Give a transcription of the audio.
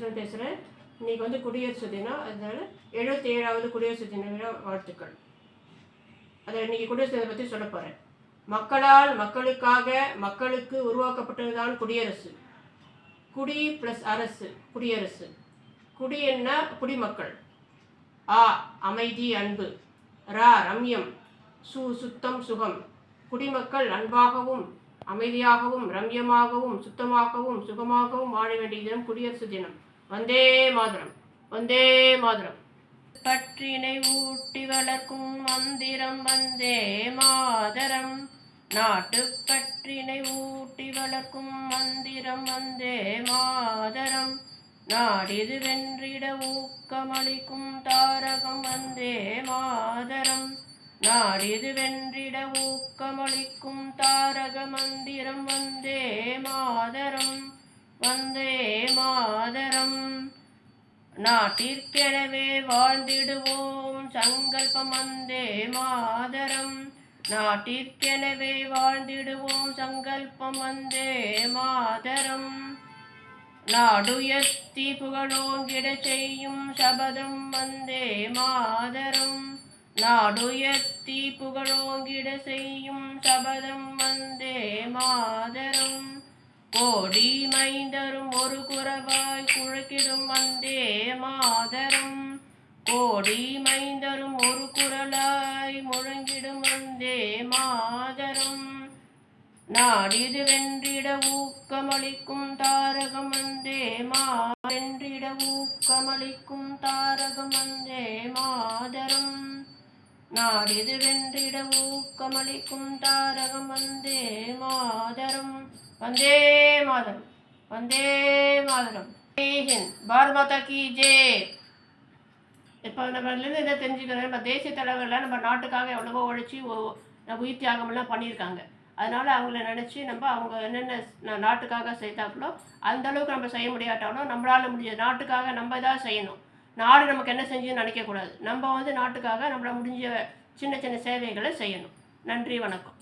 பேசுகிறேன்னு பேசுகிறேன். இன்றைக்கி வந்து குடியரசு தினம். அதனால் 77வது குடியரசு தின விழா வாழ்த்துக்கள். அதை இன்றைக்கி குடியரசு தினத்தை பற்றி சொல்ல போகிறேன். மக்களால் மக்களுக்காக மக்களுக்கு உருவாக்கப்பட்டது தான் குடியரசு. குடி ப்ளஸ் அரசு குடியரசு. குடி என்ன? குடிமக்கள். ஆ அமைதி அன்பு. ரா ரம்யம். சுத்தம் சுகம். குடிமக்கள் அன்பாகவும் அமைதியாகவும் ரம்யமாகவும் சுத்தமாகவும் சுகமாகவும் வாழ வேண்டிய தினம் குடியரசு தினம். வந்தே மாதரம், வந்தே மாதரம். பற்றினை ஊட்டி வளர்க்கும் மந்திரம் வந்தே மாதரம். நாட்டு பற்றினை ஊட்டி வளர்க்கும் மந்திரம் வந்தே மாதரம். நாடிது வென்றிட ஊக்கமளிக்கும் தாரகம் வந்தே மாதரம். நாடிது வென்றிட ஊக்கமளிக்கும் தாரக மந்திரம் வந்தே மாதரம், வந்தே மாதரம். நாட்டிற்கெனவே வாழ்ந்திடுவோம் சங்கல்பம் வந்தே மாதரம். நாட்டிற்கெனவே வாழ்ந்திடுவோம் சங்கல்பம் வந்தே மாதரம். நாடுயர்த்தி புகழோங்கிட செய்யும் சபதம் வந்தே மாதரம். நாடுயர்த்தி புகழோங்கிட செய்யும் சபதம் வந்தே மாதரம். கோடி மைந்தரும் ஒரு குரவாய் குழைக்கிடும் வந்தே மாதரம். கோடி மைந்தரும் ஒரு குரலாய் முழங்கிடும் வந்தே மாதரம். நாடிது வென்றிட ஊக்கமளிக்கும் தாரகம் வந்தே வென்றிட ஊக்கமளிக்கும் தாரகம் வந்தே மாதரம். நாடிது வென்றிட ஊக்கமளிக்கும் தாரகம் வந்தே மாதரம், வந்தே மாதரம், வந்தே மாதரம். ஜெய் ஹிந்த். பாரத் மாதா கி ஜெய். இப்போ நம்மலேருந்து என்ன தெரிஞ்சுக்கிறோம், நம்ம தேசிய தலைவர்கள்லாம் நம்ம நாட்டுக்காக எவ்வளவோ உழைச்சி உயிர் தியாகமெல்லாம் பண்ணியிருக்காங்க. அதனால் அவங்கள நினச்சி நம்ம அவங்க என்னென்ன நாட்டுக்காக செய்தாங்களோ அந்தளவுக்கு நம்ம செய்ய முடியாட்டாலும் நம்மளால் முடிஞ்ச நாட்டுக்காக நம்ம தான் செய்யணும். நாடு நமக்கு என்ன செஞ்சுன்னு நினைக்கக்கூடாது. நம்ம வந்து நாட்டுக்காக நம்மளால் முடிஞ்ச சின்ன சின்ன சேவைகளை செய்யணும். நன்றி, வணக்கம்.